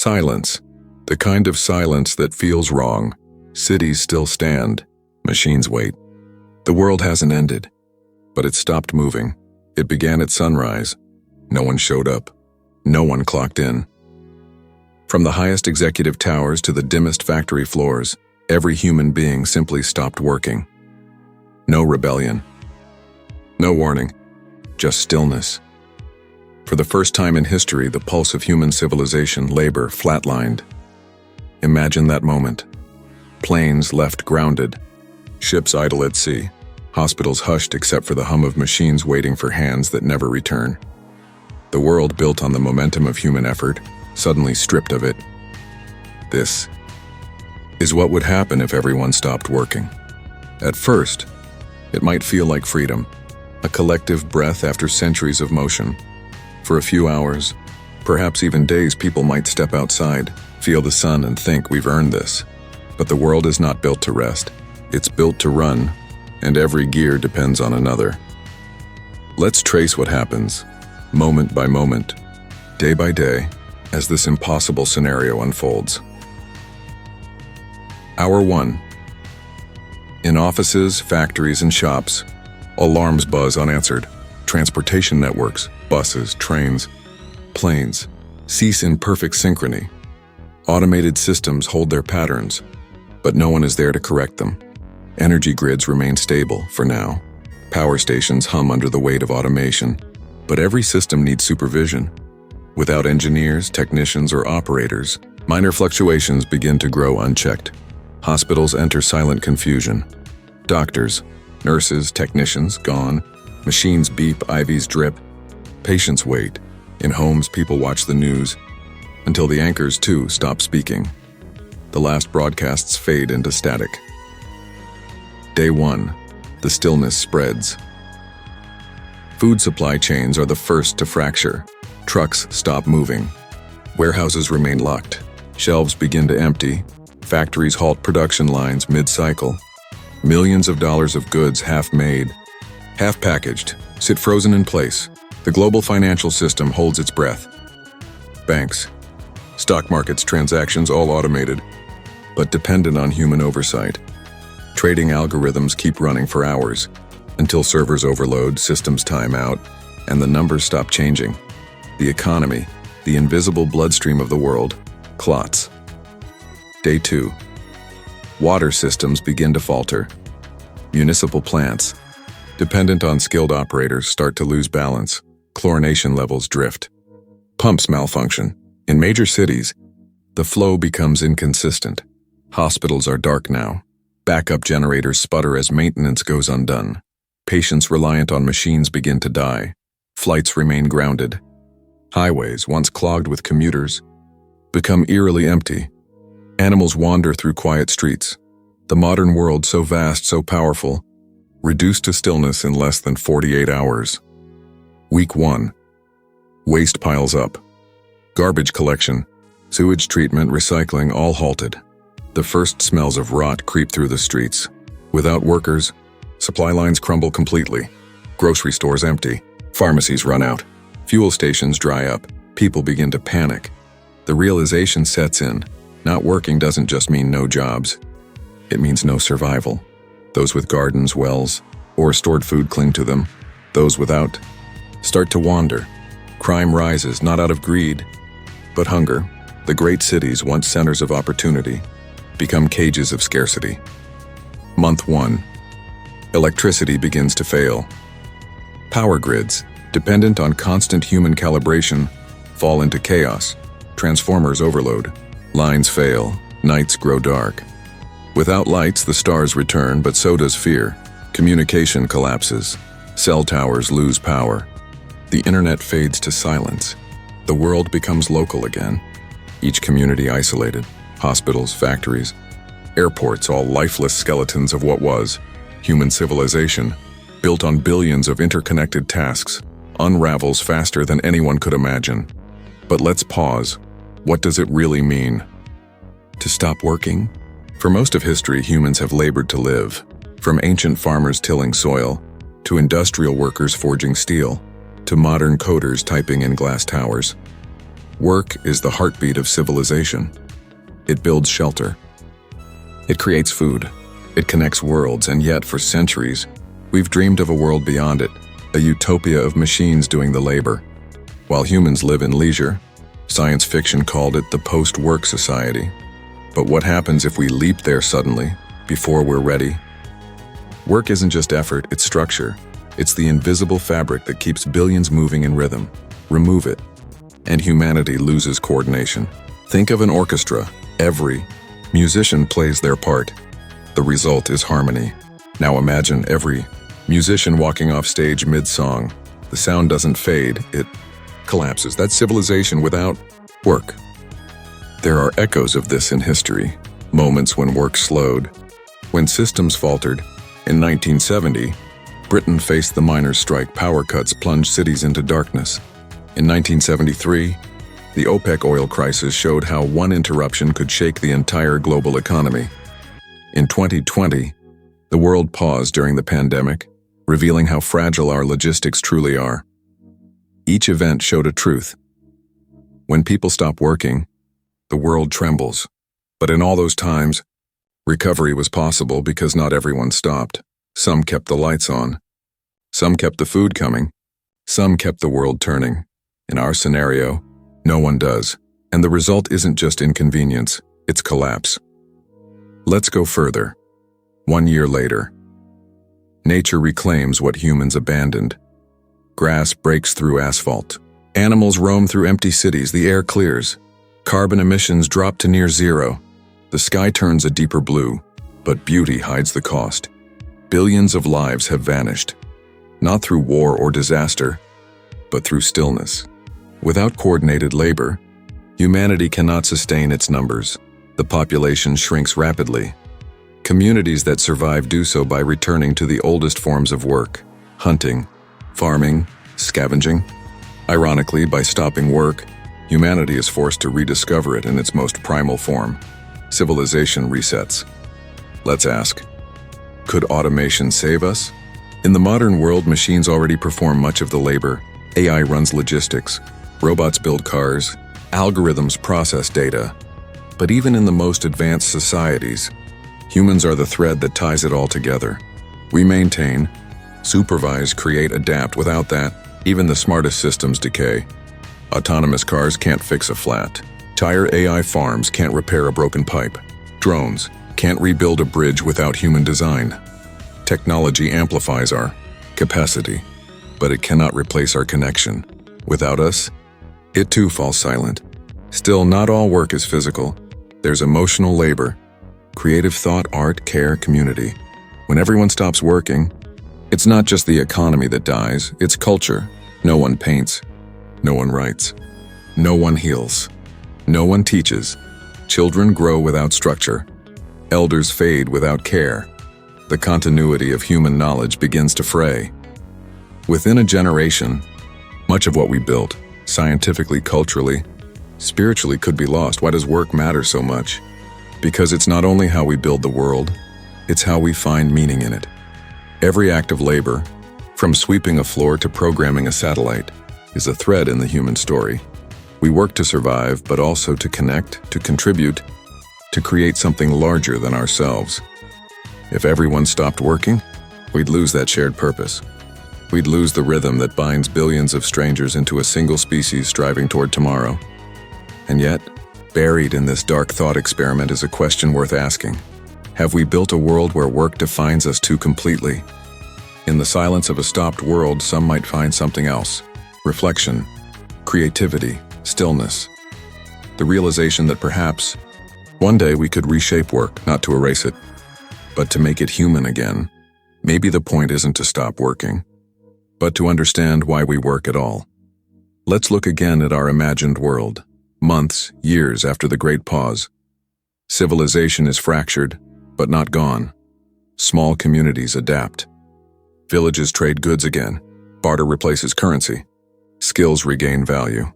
Silence. The kind of silence that feels wrong. Cities still stand. Machines wait. The world hasn't ended, but it stopped moving. It began at sunrise. No one showed up. No one clocked in. From the highest executive towers to the dimmest factory floors, every human being simply stopped working. No rebellion. No warning. Just stillness. For the first time in history, the pulse of human civilization, labor, flatlined. Imagine that moment. Planes left grounded. Ships idle at sea. Hospitals hushed except for the hum of machines waiting for hands that never return. The world built on the momentum of human effort, suddenly stripped of it. This is what would happen if everyone stopped working. At first, it might feel like freedom, a collective breath after centuries of motion. For a few hours, perhaps even days, people might step outside, feel the sun and think we've earned this. But the world is not built to rest. It's built to run, and every gear depends on another. Let's trace what happens, moment by moment, day by day, as this impossible scenario unfolds. Hour 1. In offices, factories, and shops, alarms buzz unanswered. Transportation networks, buses, trains, planes, cease in perfect synchrony. Automated systems hold their patterns, but no one is there to correct them. Energy grids remain stable, for now. Power stations hum under the weight of automation, but every system needs supervision. Without engineers, technicians, or operators, minor fluctuations begin to grow unchecked. Hospitals enter silent confusion. Doctors, nurses, technicians, gone. Machines beep, IVs drip. Patients wait. In homes, people watch the news, until the anchors, too, stop speaking. The last broadcasts fade into static. Day 1. The stillness spreads. Food supply chains are the first to fracture. Trucks stop moving. Warehouses remain locked. Shelves begin to empty. Factories halt production lines mid-cycle. Millions of dollars of goods half-made, half-packaged, sit frozen in place. The global financial system holds its breath. Banks, stock markets, transactions all automated, but dependent on human oversight. Trading algorithms keep running for hours, until servers overload, systems time out, and the numbers stop changing. The economy, the invisible bloodstream of the world, clots. Day 2. Water systems begin to falter. Municipal plants, dependent on skilled operators, start to lose balance. Chlorination levels drift. Pumps malfunction. In major cities, the flow becomes inconsistent. Hospitals are dark now. Backup generators sputter as maintenance goes undone. Patients reliant on machines begin to die. Flights remain grounded. Highways, once clogged with commuters, become eerily empty. Animals wander through quiet streets. The modern world, so vast, so powerful, reduced to stillness in less than 48 hours. Week 1. Waste piles up. Garbage collection, sewage treatment, recycling, all halted. The first smells of rot creep through the streets. Without workers, supply lines crumble completely. Grocery stores empty. Pharmacies run out. Fuel stations dry up. People begin to panic. The realization sets in. Not working doesn't just mean no jobs. It means no survival. Those with gardens, wells, or stored food cling to them. Those without start to wander. Crime rises, not out of greed, but hunger. The great cities, once centers of opportunity, become cages of scarcity. Month 1. Electricity begins to fail. Power grids, dependent on constant human calibration, fall into chaos. Transformers overload. Lines fail. Nights grow dark. Without lights, the stars return, but so does fear. Communication collapses. Cell towers lose power. The internet fades to silence. The world becomes local again. Each community isolated. Hospitals, factories, airports, all lifeless skeletons of what was human civilization, built on billions of interconnected tasks, unravels faster than anyone could imagine. But let's pause. What does it really mean? To stop working? For most of history, humans have labored to live, from ancient farmers tilling soil, to industrial workers forging steel, to modern coders typing in glass towers. Work is the heartbeat of civilization. It builds shelter. It creates food. It connects worlds, and yet for centuries, we've dreamed of a world beyond it, a utopia of machines doing the labor. While humans live in leisure, science fiction called it the post-work society. But what happens if we leap there suddenly, before we're ready? Work isn't just effort, it's structure. It's the invisible fabric that keeps billions moving in rhythm. Remove it, and humanity loses coordination. Think of an orchestra. Every musician plays their part. The result is harmony. Now imagine every musician walking off stage mid-song. The sound doesn't fade, it collapses. That's civilization without work. There are echoes of this in history. Moments when work slowed. When systems faltered. In 1970, Britain faced the miners' strike. Power cuts plunged cities into darkness. In 1973, the OPEC oil crisis showed how one interruption could shake the entire global economy. In 2020, the world paused during the pandemic, revealing how fragile our logistics truly are. Each event showed a truth. When people stop working, the world trembles. But in all those times, recovery was possible because not everyone stopped. Some kept the lights on. Some kept the food coming. Some kept the world turning. In our scenario, no one does. And the result isn't just inconvenience, it's collapse. Let's go further. 1 year later, nature reclaims what humans abandoned. Grass breaks through asphalt. Animals roam through empty cities. The air clears. Carbon emissions drop to near zero. The sky turns a deeper blue, but beauty hides the cost. Billions of lives have vanished, not through war or disaster, but through stillness. Without coordinated labor, humanity cannot sustain its numbers. The population shrinks rapidly. Communities that survive do so by returning to the oldest forms of work: hunting, farming, scavenging. Ironically, by stopping work, humanity is forced to rediscover it in its most primal form. Civilization resets. Let's ask, could automation save us? In the modern world, machines already perform much of the labor. AI runs logistics. Robots build cars. Algorithms process data. But even in the most advanced societies, humans are the thread that ties it all together. We maintain, supervise, create, adapt. Without that, even the smartest systems decay. Autonomous cars can't fix a flat tire. AI farms can't repair a broken pipe. Drones can't rebuild a bridge without human design. Technology amplifies our capacity, but it cannot replace our connection. Without us, it too falls silent. Still, not all work is physical. There's emotional labor, creative thought, art, care, community. When everyone stops working, it's not just the economy that dies, it's culture. No one paints. No one writes. No one heals. No one teaches. Children grow without structure. Elders fade without care. The continuity of human knowledge begins to fray. Within a generation, much of what we built, scientifically, culturally, spiritually, could be lost. Why does work matter so much? Because it's not only how we build the world, it's how we find meaning in it. Every act of labor, from sweeping a floor to programming a satellite, is a thread in the human story. We work to survive, but also to connect, to contribute, to create something larger than ourselves. If everyone stopped working, we'd lose that shared purpose. We'd lose the rhythm that binds billions of strangers into a single species striving toward tomorrow. And yet, buried in this dark thought experiment is a question worth asking. Have we built a world where work defines us too completely? In the silence of a stopped world, some might find something else: reflection, creativity, stillness. The realization that perhaps one day we could reshape work, not to erase it, but to make it human again. Maybe the point isn't to stop working, but to understand why we work at all. Let's look again at our imagined world. Months, years after the Great Pause. Civilization is fractured, but not gone. Small communities adapt. Villages trade goods again. Barter replaces currency. Skills regain value.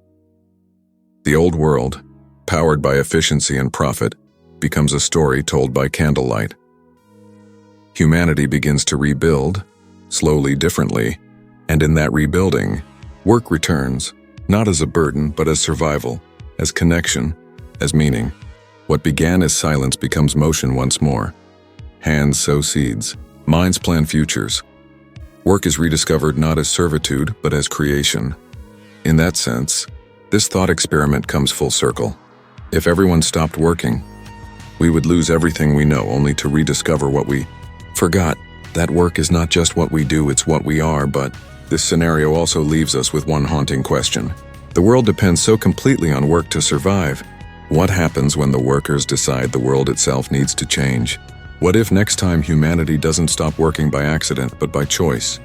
The old world, powered by efficiency and profit, becomes a story told by candlelight. Humanity begins to rebuild, slowly, differently, and in that rebuilding, work returns, not as a burden, but as survival. as connection, as meaning. What began as silence becomes motion once more. Hands sow seeds. Minds plan futures. Work is rediscovered not as servitude, but as creation. In that sense, this thought experiment comes full circle. If everyone stopped working, we would lose everything we know only to rediscover what we forgot. That work is not just what we do, it's what we are, but this scenario also leaves us with one haunting question. The world depends so completely on work to survive. What happens when the workers decide the world itself needs to change? What if next time humanity doesn't stop working by accident, but by choice?